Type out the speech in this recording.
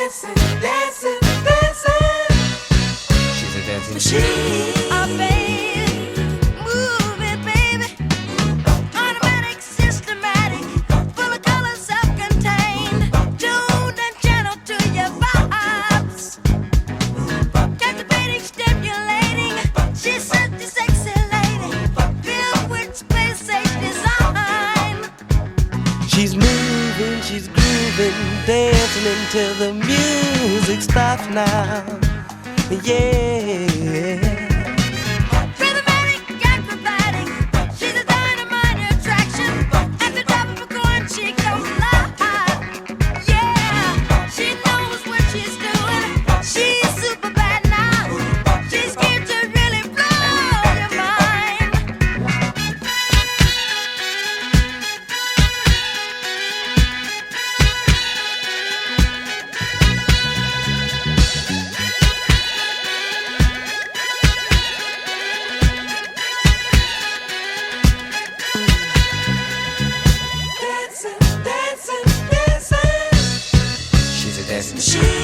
dancing, dancing, dancing. She's a dancing machine. Oh, baby, move it, baby. Automatic, systematic, full of color, self-contained, tuned and channeled to your vibes. Captivating, stimulating. She's such a sexy lady, filled with space-age design. She's moving, she's grooving, dancing until the music stops now. Yeah. Rhythmatic, acrobatic, she's a dynamite attraction. At the top of a coin, she comes alive. Yeah, she knows what she's doing. She's super bad now. She's here to really blow your mind. Dancing, dancing, dancing. She's a dancing She